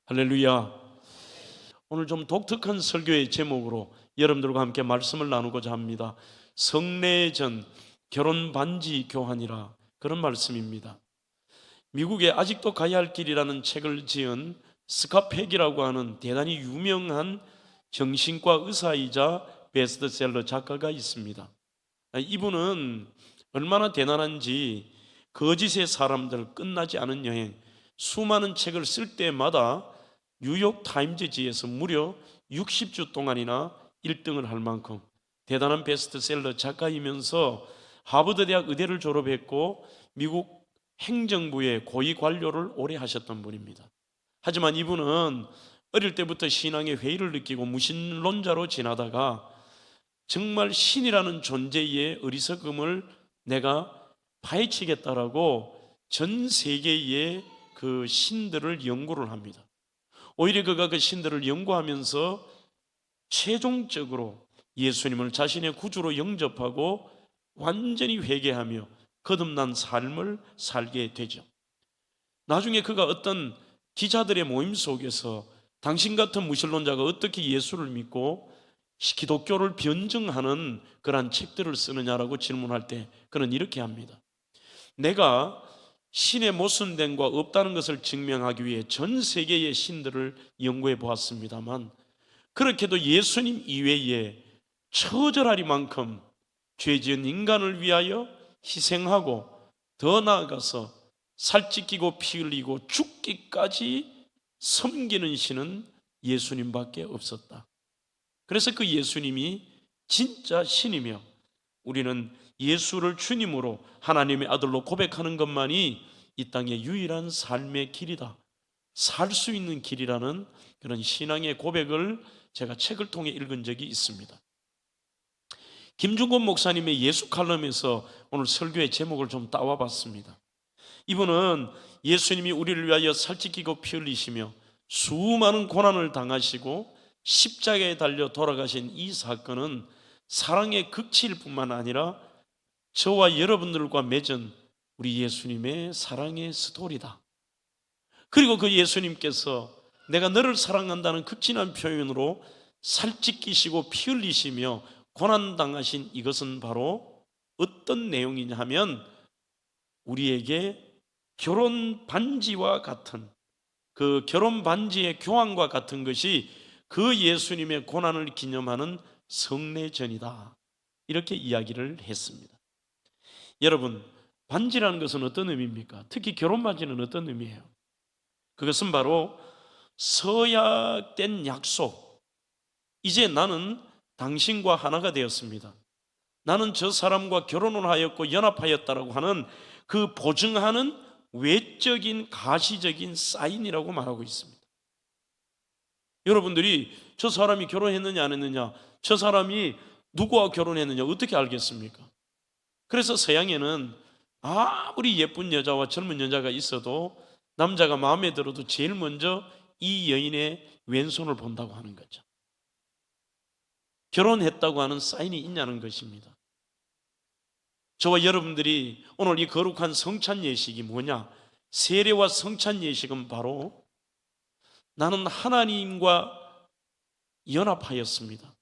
할렐루야. 오늘 좀 독특한 설교의 제목으로 여러분들과 함께 말씀을 나누고자 합니다. 성례전 결혼 반지 교환이라, 그런 말씀입니다. 미국에 아직도 가야 할 길이라는 책을 지은 스캇 팩이라고 하는 대단히 유명한 정신과 의사이자 베스트셀러 작가가 있습니다. 이분은 얼마나 대단한지 거짓의 사람들, 끝나지 않은 여행, 수많은 책을 쓸 때마다 뉴욕 타임즈지에서 무려 60주 동안이나 1등을 할 만큼 대단한 베스트셀러 작가이면서 하버드 대학 의대를 졸업했고 미국 행정부의 고위 관료를 오래 하셨던 분입니다. 하지만 이분은 어릴 때부터 신앙의 회의를 느끼고 무신론자로 지나다가 정말 신이라는 존재의 어리석음을 내가 파헤치겠다라고 전 세계의 그 신들을 연구를 합니다. 오히려 그가 그 신들을 연구하면서 최종적으로 예수님을 자신의 구주로 영접하고 완전히 회개하며 거듭난 삶을 살게 되죠. 나중에 그가 어떤 기자들의 모임 속에서 당신 같은 무신론자가 어떻게 예수를 믿고 기독교를 변증하는 그러한 책들을 쓰느냐라고 질문할 때 그는 이렇게 합니다. 내가 신의 모순됨과 없다는 것을 증명하기 위해 전 세계의 신들을 연구해 보았습니다만, 그렇게도 예수님 이외에 처절하리만큼 죄지은 인간을 위하여 희생하고 더 나아가서 살찌끼고 피 흘리고 죽기까지 섬기는 신은 예수님밖에 없었다. 그래서 그 예수님이 진짜 신이며 우리는 예수를 주님으로 하나님의 아들로 고백하는 것만이 이 땅의 유일한 삶의 길이다, 살 수 있는 길이라는 그런 신앙의 고백을 제가 책을 통해 읽은 적이 있습니다. 김중곤 목사님의 예수 칼럼에서 오늘 설교의 제목을 좀 따와 봤습니다. 이분은 예수님이 우리를 위하여 살찌끼고 피 흘리시며 수많은 고난을 당하시고 십자가에 달려 돌아가신 이 사건은 사랑의 극치일 뿐만 아니라 저와 여러분들과 맺은 우리 예수님의 사랑의 스토리다. 그리고 그 예수님께서 내가 너를 사랑한다는 극진한 표현으로 살찌끼시고 피 흘리시며 고난당하신 이것은 바로 어떤 내용이냐 하면 우리에게 결혼 반지와 같은, 그 결혼 반지의 교환과 같은 것이 그 예수님의 고난을 기념하는 성례전이다, 이렇게 이야기를 했습니다. 여러분, 반지라는 것은 어떤 의미입니까? 특히 결혼 반지는 어떤 의미예요? 그것은 바로 서약된 약속. 이제 나는 당신과 하나가 되었습니다. 나는 저 사람과 결혼을 하였고 연합하였다라고 하는 그 보증하는 외적인 가시적인 사인이라고 말하고 있습니다. 여러분들이 저 사람이 결혼했느냐 안 했느냐, 저 사람이 누구와 결혼했느냐 어떻게 알겠습니까? 그래서 서양에는 아무리 예쁜 여자와 젊은 여자가 있어도 남자가 마음에 들어도 제일 먼저 이 여인의 왼손을 본다고 하는 거죠. 결혼했다고 하는 사인이 있냐는 것입니다. 저와 여러분들이 오늘 이 거룩한 성찬 예식이 뭐냐? 세례와 성찬 예식은 바로 나는 하나님과 연합하였습니다.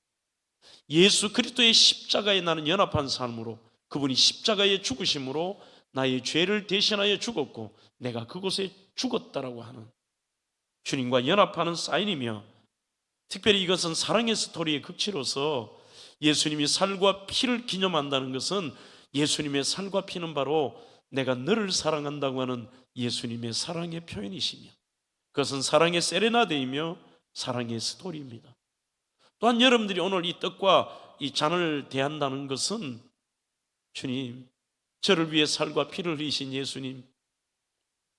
예수 그리스도의 십자가에 나는 연합한 삶으로, 그분이 십자가의 죽으심으로 나의 죄를 대신하여 죽었고 내가 그곳에 죽었다라고 하는 주님과 연합하는 사인이며, 특별히 이것은 사랑의 스토리의 극치로서 예수님이 살과 피를 기념한다는 것은 예수님의 살과 피는 바로 내가 너를 사랑한다고 하는 예수님의 사랑의 표현이시며, 그것은 사랑의 세레나데이며 사랑의 스토리입니다. 또한 여러분들이 오늘 이 떡과 이 잔을 대한다는 것은 주님, 저를 위해 살과 피를 흘리신 예수님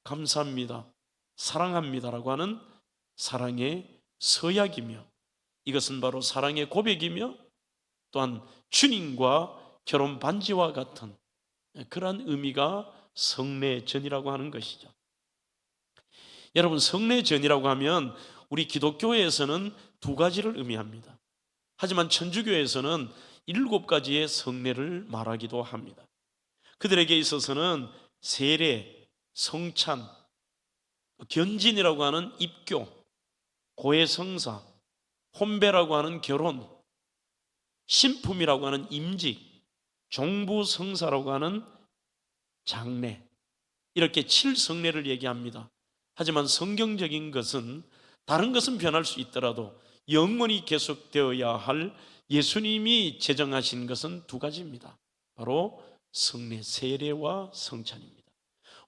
감사합니다, 사랑합니다라고 하는 사랑의 서약이며, 이것은 바로 사랑의 고백이며 또한 주님과 결혼 반지와 같은 그러한 의미가 성례전이라고 하는 것이죠. 여러분, 성례전이라고 하면 우리 기독교에서는 두 가지를 의미합니다. 하지만 천주교에서는 7가지의 성례를 말하기도 합니다. 그들에게 있어서는 세례, 성찬, 견진이라고 하는 입교, 고해성사, 혼배라고 하는 결혼, 신품이라고 하는 임직, 종부성사라고 하는 장례, 이렇게 7성례를 얘기합니다. 하지만 성경적인 것은 다른 것은 변할 수 있더라도 영원히 계속되어야 할 예수님이 제정하신 것은 2가지입니다. 바로 성례, 세례와 성찬입니다.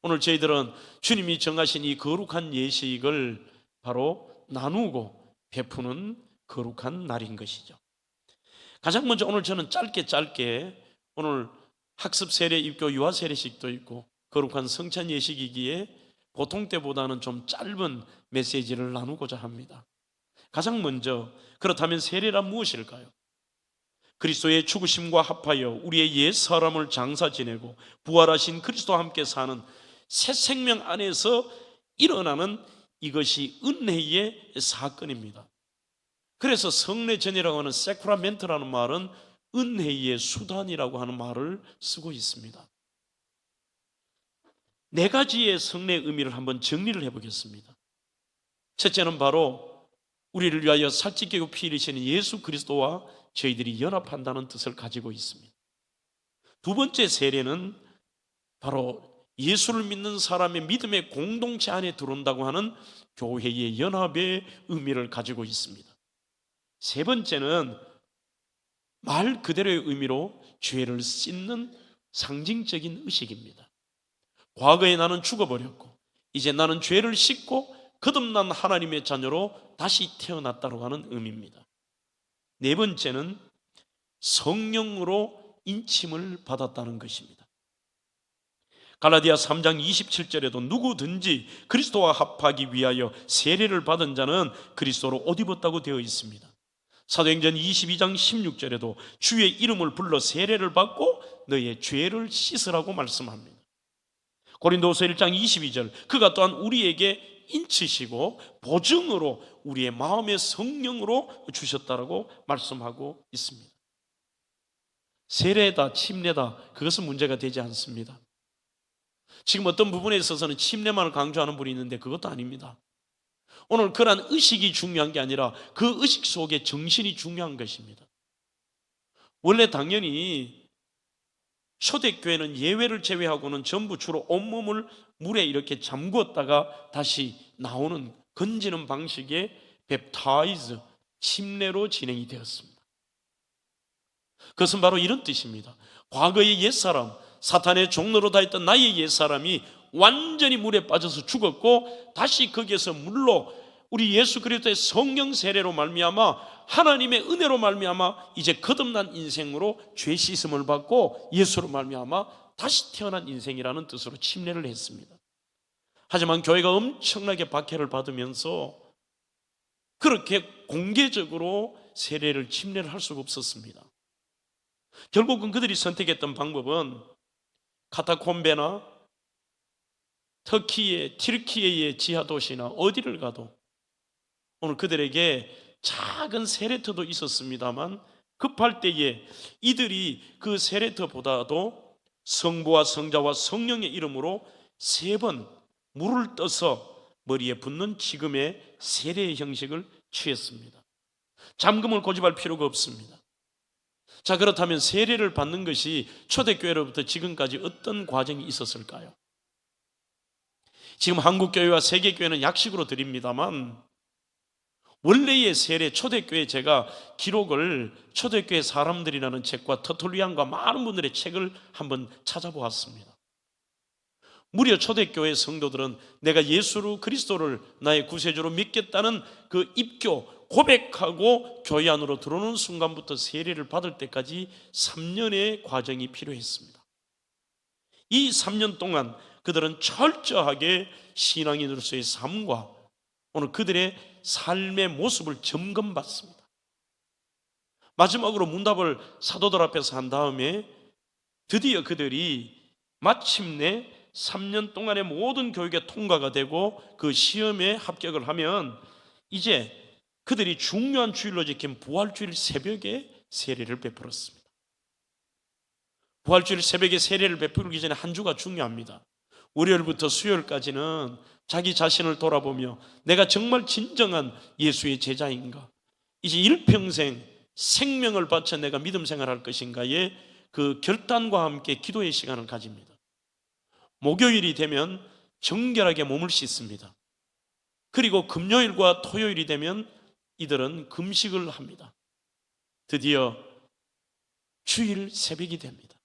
오늘 저희들은 주님이 정하신 이 거룩한 예식을 바로 나누고 베푸는 거룩한 날인 것이죠. 가장 먼저 오늘 저는 짧게 오늘 학습 세례, 입교, 유아 세례식도 있고 거룩한 성찬 예식이기에 보통 때보다는 좀 짧은 메시지를 나누고자 합니다. 가장 먼저, 그렇다면 세례란 무엇일까요? 그리스도의 죽으심과 합하여 우리의 옛 사람을 장사 지내고 부활하신 그리스도와 함께 사는 새 생명 안에서 일어나는 이것이 은혜의 사건입니다. 그래서 성례전이라고 하는 세크라멘트라는 말은 은혜의 수단이라고 하는 말을 쓰고 있습니다. 4가지의 성례의 의미를 한번 정리를 해보겠습니다. 첫째는 바로 우리를 위하여 살찌게 피 흘리시는 예수 그리스도와 저희들이 연합한다는 뜻을 가지고 있습니다. 2번째 세례는 바로 예수를 믿는 사람의 믿음의 공동체 안에 들어온다고 하는 교회의 연합의 의미를 가지고 있습니다. 3번째는 말 그대로의 의미로 죄를 씻는 상징적인 의식입니다. 과거에 나는 죽어버렸고 이제 나는 죄를 씻고 거듭난 하나님의 자녀로 다시 태어났다고 하는 의미입니다. 4번째는 성령으로 인침을 받았다는 것입니다. 갈라디아 3장 27절에도 누구든지 그리스도와 합하기 위하여 세례를 받은 자는 그리스도로 옷 입었다고 되어 있습니다. 사도행전 22장 16절에도 주의 이름을 불러 세례를 받고 너의 죄를 씻으라고 말씀합니다. 고린도서 1장 22절, 그가 또한 우리에게 인치시고 보증으로 우리의 마음의 성령으로 주셨다라고 말씀하고 있습니다. 세례다, 침례다, 그것은 문제가 되지 않습니다. 지금 어떤 부분에 있어서는 침례만을 강조하는 분이 있는데 그것도 아닙니다. 오늘 그러한 의식이 중요한 게 아니라 그 의식 속에 정신이 중요한 것입니다. 원래 당연히 초대교회는 예외를 제외하고는 전부 주로 온몸을 물에 이렇게 잠그었다가 다시 나오는 건지는 방식의 웹타이즈, 침례로 진행이 되었습니다. 그것은 바로 이런 뜻입니다. 과거의 옛사람, 사탄의 종로로 다했던 나의 옛사람이 완전히 물에 빠져서 죽었고 다시 거기에서 물로 우리 예수 그리스도의 성령 세례로 말미암아 하나님의 은혜로 말미암아 이제 거듭난 인생으로 죄 씻음을 받고 예수로 말미암아 다시 태어난 인생이라는 뜻으로 침례를 했습니다. 하지만 교회가 엄청나게 박해를 받으면서 그렇게 공개적으로 세례를 침례를 할 수가 없었습니다. 결국은 그들이 선택했던 방법은 카타콤베나 터키의 튀르키예의 지하도시나 어디를 가도 오늘 그들에게 작은 세례터도 있었습니다만 급할 때에 이들이 그 세례터보다도 성부와 성자와 성령의 이름으로 3번 물을 떠서 머리에 붓는 지금의 세례의 형식을 취했습니다. 잠금을 고집할 필요가 없습니다. 자, 그렇다면 세례를 받는 것이 초대교회로부터 지금까지 어떤 과정이 있었을까요? 지금 한국교회와 세계교회는 약식으로 드립니다만 원래의 세례, 초대교회 제가 기록을 초대교회 사람들이라는 책과 터툴리안과 많은 분들의 책을 한번 찾아보았습니다. 무려 초대교회 성도들은 내가 예수 그리스도를 나의 구세주로 믿겠다는 그 입교, 고백하고 교회 안으로 들어오는 순간부터 세례를 받을 때까지 3년의 과정이 필요했습니다. 이 3년 동안 그들은 철저하게 신앙인으로서의 삶과 오늘 그들의 삶의 모습을 점검받습니다. 마지막으로 문답을 사도들 앞에서 한 다음에 드디어 그들이 마침내 3년 동안의 모든 교육에 통과가 되고 그 시험에 합격을 하면 이제 그들이 중요한 주일로 지킨 부활주일 새벽에 세례를 베풀었습니다. 부활주일 새벽에 세례를 베풀기 전에 한 주가 중요합니다. 월요일부터 수요일까지는 자기 자신을 돌아보며 내가 정말 진정한 예수의 제자인가, 이제 일평생 생명을 바쳐 내가 믿음 생활할 것인가의 그 결단과 함께 기도의 시간을 가집니다. 목요일이 되면 정결하게 몸을 씻습니다. 그리고 금요일과 토요일이 되면 이들은 금식을 합니다. 드디어 주일 새벽이 됩니다.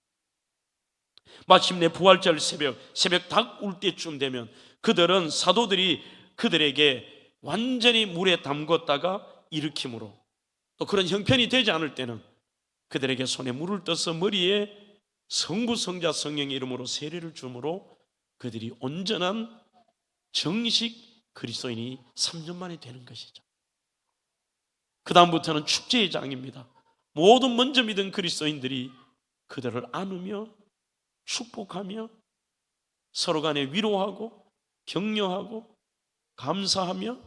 마침내 부활절 새벽 닭 울 때쯤 되면 그들은 사도들이 그들에게 완전히 물에 담궜다가 일으킴으로, 또 그런 형편이 되지 않을 때는 그들에게 손에 물을 떠서 머리에 성부, 성자, 성령의 이름으로 세례를 주므로 그들이 온전한 정식 그리스도인이 3년 만에 되는 것이죠. 그 다음부터는 축제의 장입니다. 모든 먼저 믿은 그리스도인들이 그들을 안으며 축복하며 서로 간에 위로하고 격려하고 감사하며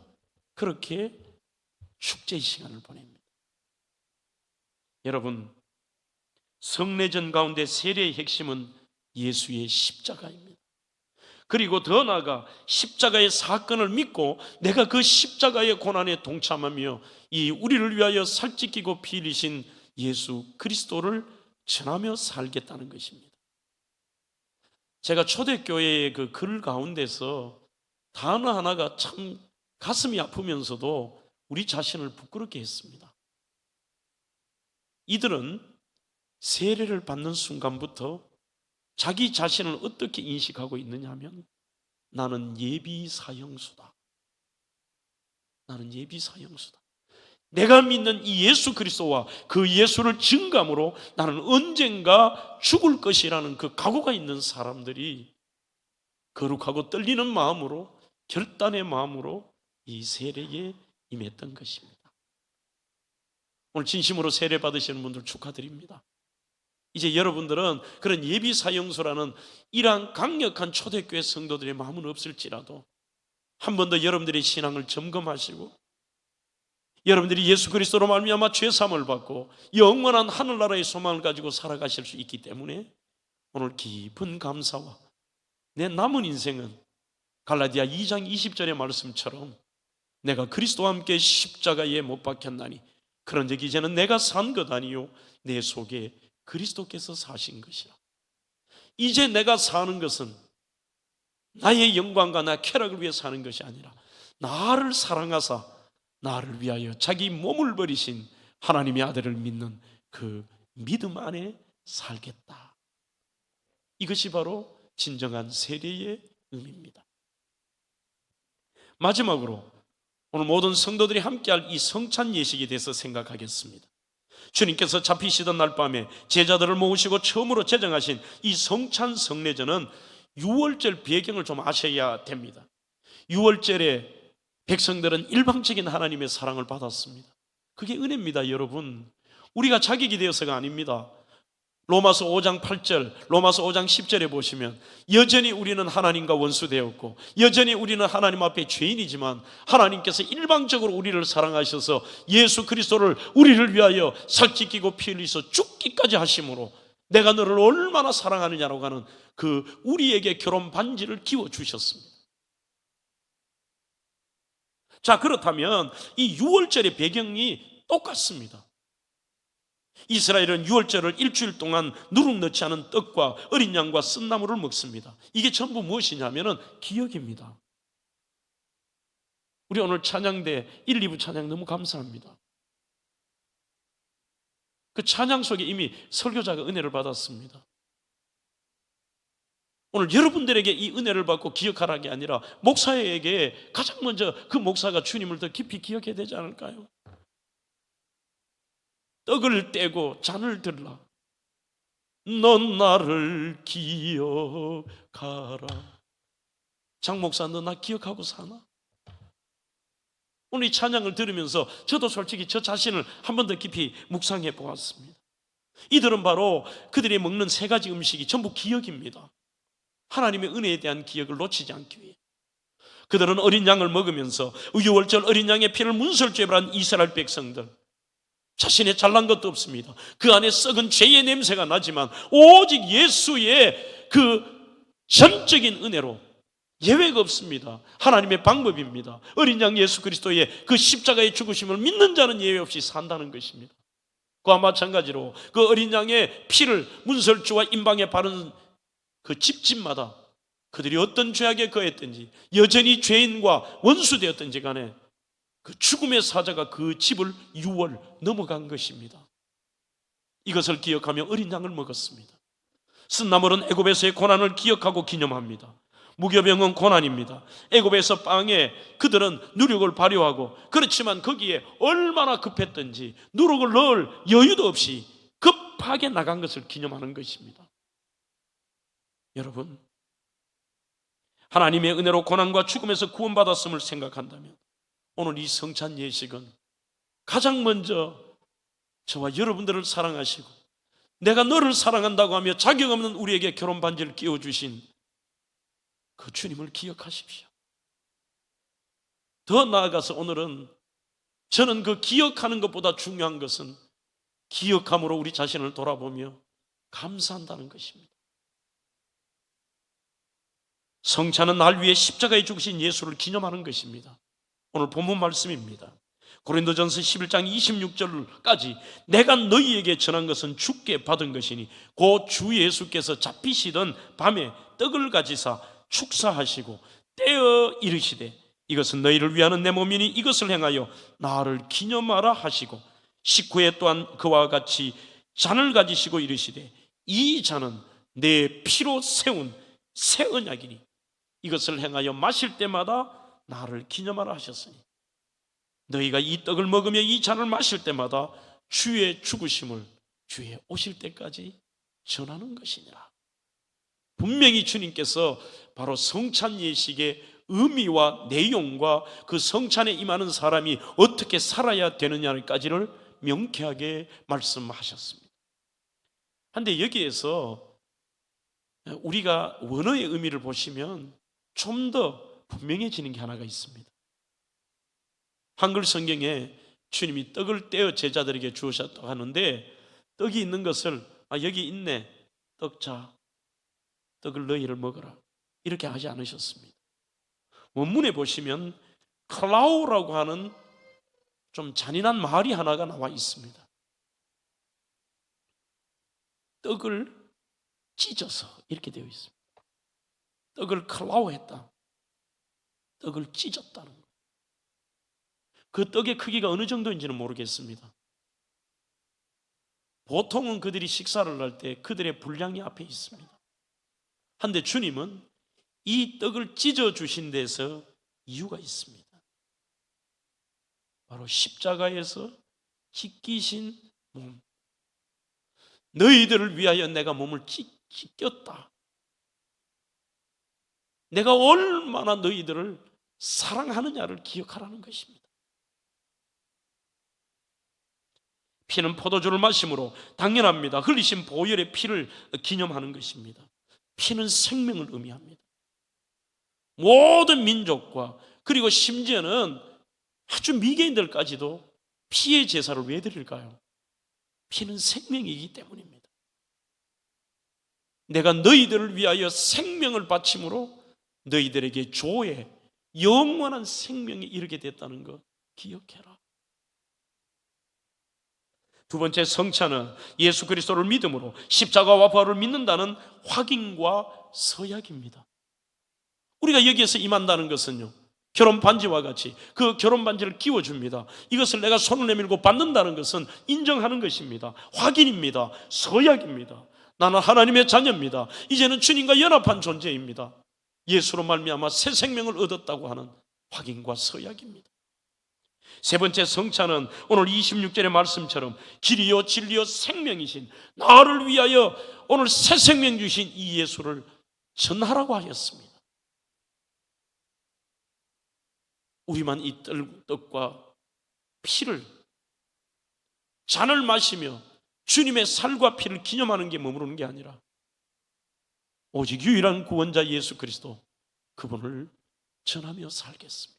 그렇게 축제의 시간을 보냅니다. 여러분, 성례전 가운데 세례의 핵심은 예수의 십자가입니다. 그리고 더 나아가 십자가의 사건을 믿고 내가 그 십자가의 고난에 동참하며 이 우리를 위하여 살찌끼고 피 흘리신 예수 그리스도를 전하며 살겠다는 것입니다. 제가 초대교회의 그 글 가운데서 단어 하나가 참 가슴이 아프면서도 우리 자신을 부끄럽게 했습니다. 이들은 세례를 받는 순간부터 자기 자신을 어떻게 인식하고 있느냐 하면, 나는 예비 사형수다. 나는 예비 사형수다. 내가 믿는 이 예수 그리스도와 그 예수를 증감으로 나는 언젠가 죽을 것이라는 그 각오가 있는 사람들이 거룩하고 떨리는 마음으로, 결단의 마음으로 이 세례에 임했던 것입니다. 오늘 진심으로 세례 받으시는 분들 축하드립니다. 이제 여러분들은 그런 예비 사형수라는 이러한 강력한 초대교회 성도들의 마음은 없을지라도 한 번 더 여러분들의 신앙을 점검하시고 여러분들이 예수 그리스도로 말미암아 죄 사함을 받고 영원한 하늘나라의 소망을 가지고 살아가실 수 있기 때문에 오늘 깊은 감사와 내 남은 인생은 갈라디아 2장 20절의 말씀처럼 내가 그리스도와 함께 십자가에 못 박혔나니 그런즉 이제는 내가 산 것 아니요 내 속에 그리스도께서 사신 것이라. 이제 내가 사는 것은 나의 영광과 나 쾌락을 위해 사는 것이 아니라 나를 사랑하사 나를 위하여 자기 몸을 버리신 하나님의 아들을 믿는 그 믿음 안에 살겠다. 이것이 바로 진정한 세례의 의미입니다. 마지막으로 오늘 모든 성도들이 함께할 이 성찬 예식에 대해서 생각하겠습니다. 주님께서 잡히시던 날 밤에 제자들을 모으시고 처음으로 제정하신 이 성찬 성례전은 유월절 배경을 좀 아셔야 됩니다. 유월절에 백성들은 일방적인 하나님의 사랑을 받았습니다. 그게 은혜입니다, 여러분. 우리가 자격이 되어서가 아닙니다. 로마서 5장 8절, 로마서 5장 10절에 보시면 여전히 우리는 하나님과 원수되었고 여전히 우리는 하나님 앞에 죄인이지만 하나님께서 일방적으로 우리를 사랑하셔서 예수 그리스도를 우리를 위하여 살찌끼고 피 흘리서 죽기까지 하심으로 내가 너를 얼마나 사랑하느냐라고 하는 그 우리에게 결혼 반지를 기워 주셨습니다. 자, 그렇다면 이 유월절의 배경이 똑같습니다. 이스라엘은 유월절을 일주일 동안 누룩 넣지 않은 떡과 어린 양과 쓴나물을 먹습니다. 이게 전부 무엇이냐면 기억입니다. 우리 오늘 찬양대 1, 2부 찬양 너무 감사합니다. 그 찬양 속에 이미 설교자가 은혜를 받았습니다. 오늘 여러분들에게 이 은혜를 받고 기억하라는 게 아니라 목사에게 가장 먼저 그 목사가 주님을 더 깊이 기억해야 되지 않을까요? 떡을 떼고 잔을 들라. 넌 나를 기억하라. 장 목사, 너 나 기억하고 사나? 오늘 이 찬양을 들으면서 저도 솔직히 저 자신을 한 번 더 깊이 묵상해 보았습니다. 이들은 바로 그들이 먹는 세 가지 음식이 전부 기억입니다. 하나님의 은혜에 대한 기억을 놓치지 않기 위해. 그들은 어린 양을 먹으면서 유월절 어린 양의 피를 문설주에한 이스라엘 백성들, 자신의 잘난 것도 없습니다. 그 안에 썩은 죄의 냄새가 나지만 오직 예수의 그 전적인 은혜로, 예외가 없습니다. 하나님의 방법입니다. 어린 양 예수 그리스도의 그 십자가의 죽으심을 믿는 자는 예외 없이 산다는 것입니다. 그와 마찬가지로 그 어린 양의 피를 문설주와 임방에 바른 그 집집마다 그들이 어떤 죄악에 거했든지 여전히 죄인과 원수되었든지 간에 그 죽음의 사자가 그 집을 유월 넘어간 것입니다. 이것을 기억하며 어린 양을 먹었습니다. 쓴나물은 애굽에서의 고난을 기억하고 기념합니다. 무교병은 고난입니다. 애굽에서 빵에 그들은 누룩을 발효하고, 그렇지만 거기에 얼마나 급했던지 누룩을 넣을 여유도 없이 급하게 나간 것을 기념하는 것입니다. 여러분, 하나님의 은혜로 고난과 죽음에서 구원받았음을 생각한다면 오늘 이 성찬 예식은 가장 먼저 저와 여러분들을 사랑하시고 내가 너를 사랑한다고 하며 자격 없는 우리에게 결혼 반지를 끼워주신 그 주님을 기억하십시오. 더 나아가서 오늘은 저는 그 기억하는 것보다 중요한 것은 기억함으로 우리 자신을 돌아보며 감사한다는 것입니다. 성찬은 날 위해 십자가에 죽으신 예수를 기념하는 것입니다. 오늘 본문 말씀입니다. 고린도전서 11장 26절까지 내가 너희에게 전한 것은 주께 받은 것이니 곧 주 예수께서 잡히시던 밤에 떡을 가지사 축사하시고 떼어 이르시되 이것은 너희를 위하는 내 몸이니 이것을 행하여 나를 기념하라 하시고 식후에 또한 그와 같이 잔을 가지시고 이르시되 이 잔은 내 피로 세운 새 언약이니 이것을 행하여 마실 때마다 나를 기념하라 하셨으니 너희가 이 떡을 먹으며 이 잔을 마실 때마다 주의 죽으심을 주의 오실 때까지 전하는 것이니라. 분명히 주님께서 바로 성찬 예식의 의미와 내용과 그 성찬에 임하는 사람이 어떻게 살아야 되느냐까지를 명쾌하게 말씀하셨습니다. 그런데 여기에서 우리가 원어의 의미를 보시면 좀 더 분명해지는 게 하나가 있습니다. 한글 성경에 주님이 떡을 떼어 제자들에게 주셨다고 하는데 떡이 있는 것을 여기 있네, 떡자, 떡을 너희를 먹어라 이렇게 하지 않으셨습니다. 원문에 보시면 클라우라고 하는 좀 잔인한 말이 하나가 나와 있습니다. 떡을 찢어서 이렇게 되어 있습니다. 떡을 클라우했다, 떡을 찢었다는 거예요. 그 떡의 크기가 어느 정도인지는 모르겠습니다. 보통은 그들이 식사를 할 때 그들의 분량이 앞에 있습니다. 한데 주님은 이 떡을 찢어 주신 데서 이유가 있습니다. 바로 십자가에서 찢기신 몸, 너희들을 위하여 내가 몸을 찢겼다. 내가 얼마나 너희들을 사랑하느냐를 기억하라는 것입니다. 피는 포도주를 마심으로 당연합니다. 흘리신 보혈의 피를 기념하는 것입니다. 피는 생명을 의미합니다. 모든 민족과 그리고 심지어는 아주 미개인들까지도 피의 제사를 왜 드릴까요? 피는 생명이기 때문입니다. 내가 너희들을 위하여 생명을 바침으로 너희들에게 조에 영원한 생명이 이르게 됐다는 것 기억해라. 두 번째, 성찬은 예수 그리스도를 믿음으로 십자가와 부활을 믿는다는 확인과 서약입니다. 우리가 여기에서 임한다는 것은요, 결혼 반지와 같이 그 결혼 반지를 끼워줍니다. 이것을 내가 손을 내밀고 받는다는 것은 인정하는 것입니다. 확인입니다. 서약입니다. 나는 하나님의 자녀입니다. 이제는 주님과 연합한 존재입니다. 예수로 말미암아 새 생명을 얻었다고 하는 확인과 서약입니다. 세 번째, 성찬은 오늘 26절의 말씀처럼 길이요 진리요 생명이신 나를 위하여 오늘 새 생명 주신 이 예수를 전하라고 하였습니다. 우리만 이 떡과 피를, 잔을 마시며 주님의 살과 피를 기념하는 게 머무르는 게 아니라 오직 유일한 구원자 예수 그리스도, 그분을 전하며 살겠습니다.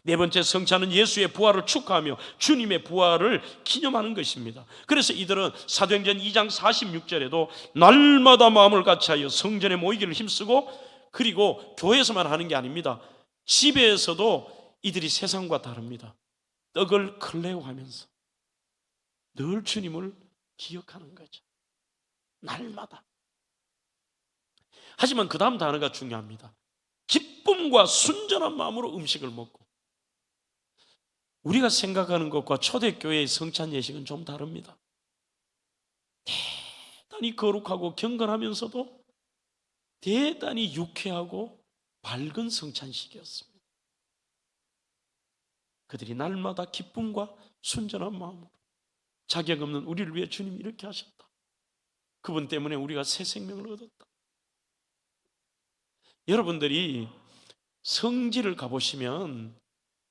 네 번째 성찬은 예수의 부활을 축하하며 주님의 부활을 기념하는 것입니다. 그래서 이들은 사도행전 2장 46절에도 날마다 마음을 같이하여 성전에 모이기를 힘쓰고, 그리고 교회에서만 하는 게 아닙니다. 집에서도 이들이 세상과 다릅니다. 떡을 클레오하면서 늘 주님을 기억하는 거죠. 날마다. 하지만 그 다음 단어가 중요합니다. 기쁨과 순전한 마음으로 음식을 먹고. 우리가 생각하는 것과 초대교회의 성찬 예식은 좀 다릅니다. 대단히 거룩하고 경건하면서도 대단히 유쾌하고 밝은 성찬식이었습니다. 그들이 날마다 기쁨과 순전한 마음으로, 자격 없는 우리를 위해 주님이 이렇게 하셨다, 그분 때문에 우리가 새 생명을 얻었다. 여러분들이 성지를 가보시면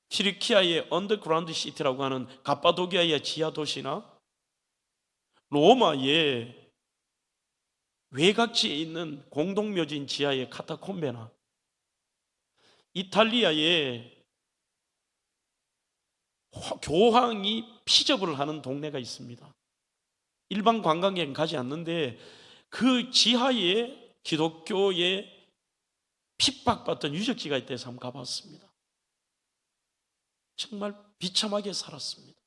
튀르키아의 언더그라운드 시티라고 하는 갑바도기아의 지하 도시나 로마의 외곽지에 있는 공동묘지인 지하의 카타콤베나 이탈리아의 교황이 피접을 하는 동네가 있습니다. 일반 관광객은 가지 않는데 그 지하에 기독교의 핍박받던 유적지가 있다 해서 한번 가봤습니다. 정말 비참하게 살았습니다.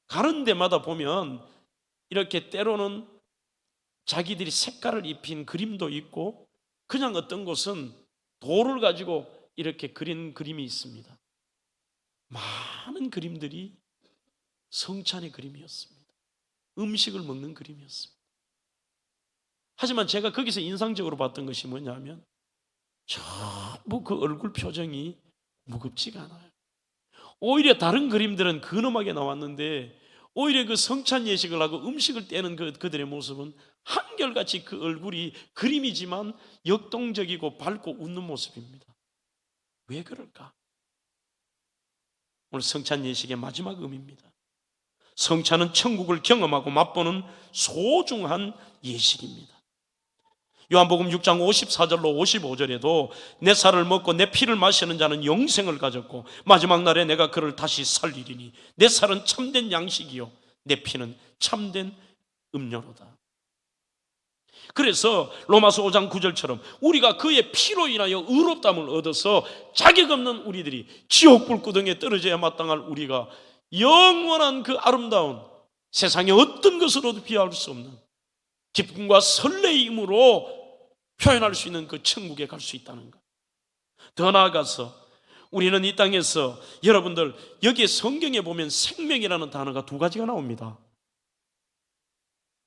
가는 데마다 보면 이렇게 때로는 자기들이 색깔을 입힌 그림도 있고, 그냥 어떤 곳은 돌을 가지고 이렇게 그린 그림이 있습니다. 많은 그림들이 성찬의 그림이었습니다. 음식을 먹는 그림이었습니다. 하지만 제가 거기서 인상적으로 봤던 것이 뭐냐면 전부 그 얼굴 표정이 무겁지가 않아요. 오히려 다른 그림들은 근엄하게 나왔는데 오히려 그 성찬 예식을 하고 음식을 떼는 그들의 모습은 한결같이 그 얼굴이 그림이지만 역동적이고 밝고 웃는 모습입니다. 왜 그럴까? 오늘 성찬 예식의 마지막 의미입니다. 성찬은 천국을 경험하고 맛보는 소중한 예식입니다. 요한복음 6장 54절로 55절에도 내 살을 먹고 내 피를 마시는 자는 영생을 가졌고 마지막 날에 내가 그를 다시 살리리니 내 살은 참된 양식이요 내 피는 참된 음료로다. 그래서 로마서 5장 9절처럼 우리가 그의 피로 인하여 의롭다함을 얻어서 자격 없는 우리들이 지옥 불구덩이에 떨어져야 마땅할 우리가 영원한 그 아름다운 세상의 어떤 것으로도 비할 수 없는 기쁨과 설레임으로 표현할 수 있는 그 천국에 갈 수 있다는 것. 더 나아가서 우리는 이 땅에서, 여러분들 여기에 성경에 보면 생명이라는 단어가 두 가지가 나옵니다.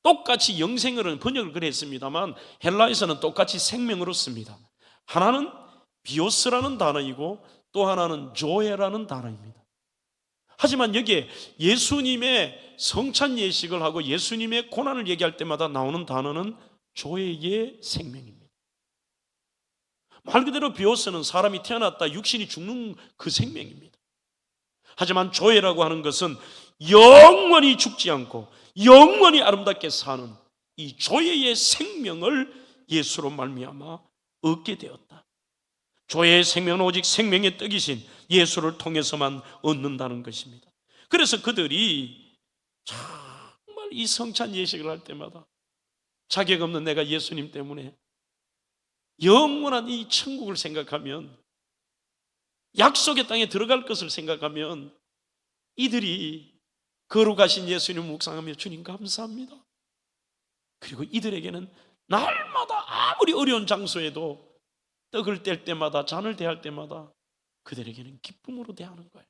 똑같이 영생으로는 번역을 그랬습니다만 헬라에서는 똑같이 생명으로 씁니다. 하나는 비오스라는 단어이고 또 하나는 조에라는 단어입니다. 하지만 여기에 예수님의 성찬 예식을 하고 예수님의 고난을 얘기할 때마다 나오는 단어는 조에의 생명입니다. 말 그대로 비오스는 사람이 태어났다 육신이 죽는 그 생명입니다. 하지만 조에라고 하는 것은 영원히 죽지 않고 영원히 아름답게 사는 이 조에의 생명을 예수로 말미암아 얻게 되었다. 조에의 생명은 오직 생명의 떡이신 예수를 통해서만 얻는다는 것입니다. 그래서 그들이 정말 이 성찬 예식을 할 때마다 자격 없는 내가 예수님 때문에 영원한 이 천국을 생각하면, 약속의 땅에 들어갈 것을 생각하면 이들이 거룩하신 예수님을 묵상하며 주님 감사합니다. 그리고 이들에게는 날마다 아무리 어려운 장소에도 떡을 뗄 때마다 잔을 대할 때마다 그들에게는 기쁨으로 대하는 거예요.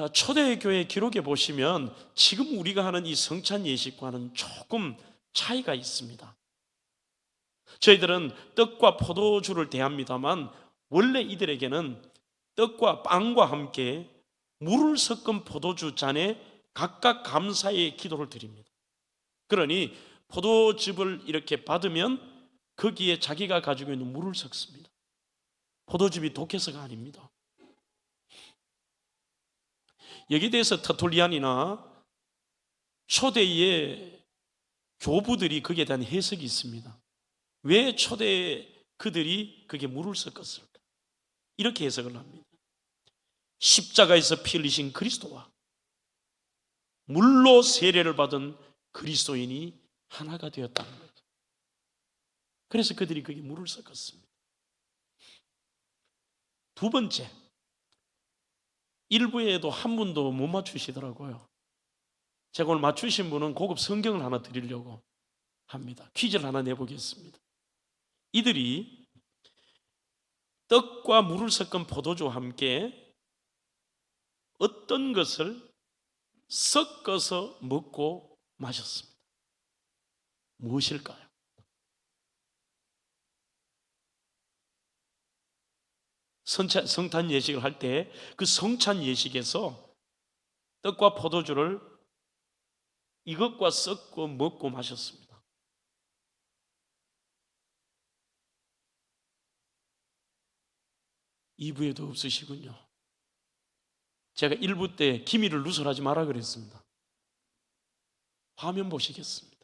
초대교회 기록에 보시면 지금 우리가 하는 이 성찬 예식과는 조금 차이가 있습니다. 저희들은 떡과 포도주를 대합니다만 원래 이들에게는 떡과 빵과 함께 물을 섞은 포도주 잔에 각각 감사의 기도를 드립니다. 그러니 포도즙을 이렇게 받으면 거기에 자기가 가지고 있는 물을 섞습니다. 포도즙이 독해서가 아닙니다. 여기에 대해서 터툴리안이나 초대의 교부들이 거기에 대한 해석이 있습니다. 왜 초대 그들이 그게 물을 섞었을까? 이렇게 해석을 합니다. 십자가에서 피 흘리신 그리스도와 물로 세례를 받은 그리스도인이 하나가 되었다는 거죠. 그래서 그들이 그게 물을 섞었습니다. 두 번째, 일부에도 한 분도 못 맞추시더라고요. 제가 오늘 맞추신 분은 고급 성경을 하나 드리려고 합니다. 퀴즈를 하나 내보겠습니다. 이들이 떡과 물을 섞은 포도주와 함께 어떤 것을 섞어서 먹고 마셨습니다. 무엇일까요? 성탄 예식을 할 때 그 성찬 예식에서 떡과 포도주를 이것과 섞고 먹고 마셨습니다. 이부에도 없으시군요. 제가 1부 때 기미를 누설하지 마라 그랬습니다. 화면 보시겠습니다.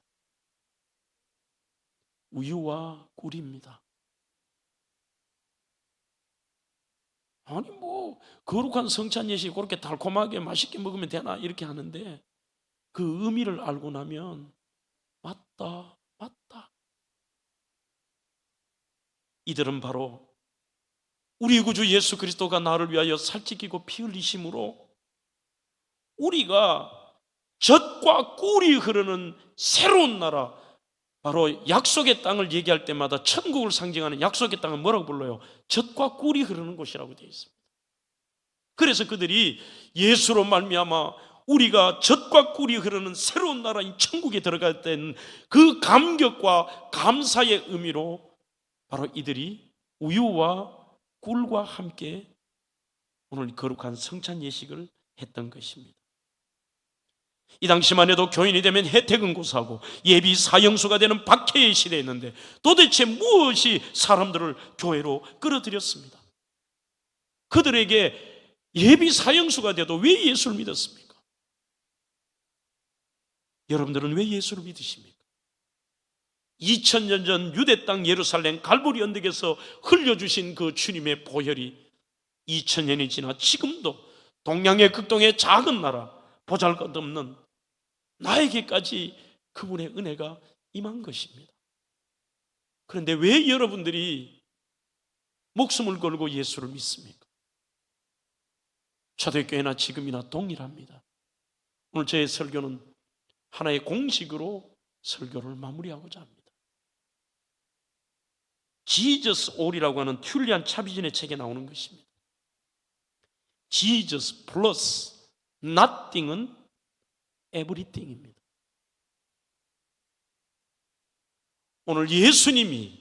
우유와 꿀입니다. 아니 뭐 거룩한 성찬 예식 그렇게 달콤하게 맛있게 먹으면 되나 이렇게 하는데 그 의미를 알고 나면 맞다. 이들은 바로 우리 구주 예수 그리스도가 나를 위하여 살찌기고 피 흘리심으로 우리가 젖과 꿀이 흐르는 새로운 나라, 바로 약속의 땅을 얘기할 때마다 천국을 상징하는 약속의 땅을 뭐라고 불러요? 젖과 꿀이 흐르는 곳이라고 되어 있습니다. 그래서 그들이 예수로 말미암아 우리가 젖과 꿀이 흐르는 새로운 나라인 천국에 들어갈 때는 그 감격과 감사의 의미로 바로 이들이 우유와 꿀과 함께 오늘 거룩한 성찬 예식을 했던 것입니다. 이 당시만 해도 교인이 되면 혜택은 고사하고 예비 사형수가 되는 박해의 시대였는데 도대체 무엇이 사람들을 교회로 끌어들였습니다? 그들에게 예비 사형수가 돼도 왜 예수를 믿었습니까? 여러분들은 왜 예수를 믿으십니까? 2000년 전 유대 땅 예루살렘 갈보리 언덕에서 흘려주신 그 주님의 보혈이 2000년이 지나 지금도 동양의 극동의 작은 나라 보잘것없는 나에게까지 그분의 은혜가 임한 것입니다. 그런데 왜 여러분들이 목숨을 걸고 예수를 믿습니까? 초대교회나 지금이나 동일합니다. 오늘 제 설교는 하나의 공식으로 설교를 마무리하고자 합니다. 지저스 올이라고 하는 튤리안 차비진의 책에 나오는 것입니다. 지저스 플러스 nothing은 everything입니다. 오늘 예수님이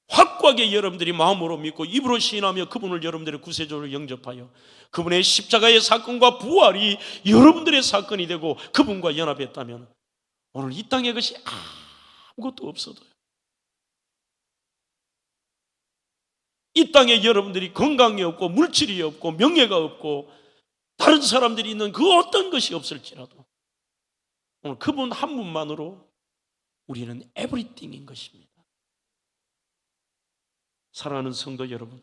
확고하게 여러분들이 마음으로 믿고 입으로 시인하며 그분을 여러분들의 구세주로 영접하여 그분의 십자가의 사건과 부활이 여러분들의 사건이 되고 그분과 연합했다면 오늘 이 땅에 것이 아무것도 없어도요, 이 땅에 여러분들이 건강이 없고 물질이 없고 명예가 없고 다른 사람들이 있는 그 어떤 것이 없을지라도 오늘 그분 한 분만으로 우리는 에브리띵인 것입니다. 사랑하는 성도 여러분,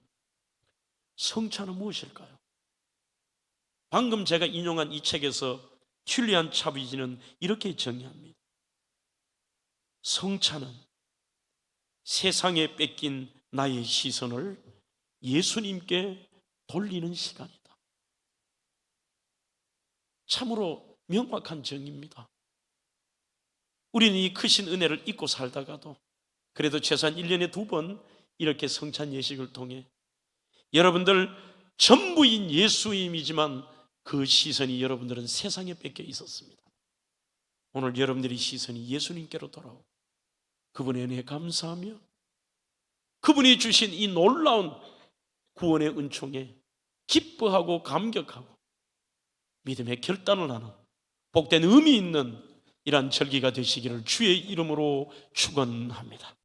성찬은 무엇일까요? 방금 제가 인용한 이 책에서 튤리안 차비지는 이렇게 정의합니다. 성찬은 세상에 뺏긴 나의 시선을 예수님께 돌리는 시간이다. 참으로 명확한 정의입니다. 우리는 이 크신 은혜를 잊고 살다가도 그래도 최소한 1년에 2번 이렇게 성찬 예식을 통해 여러분들 전부인 예수님이지만 그 시선이 여러분들은 세상에 뺏겨 있었습니다. 오늘 여러분들의 시선이 예수님께로 돌아오고 그분의 은혜에 감사하며 그분이 주신 이 놀라운 구원의 은총에 기뻐하고 감격하고 믿음의 결단을 하는 복된 의미 있는 이러한 절기가 되시기를 주의 이름으로 축원합니다.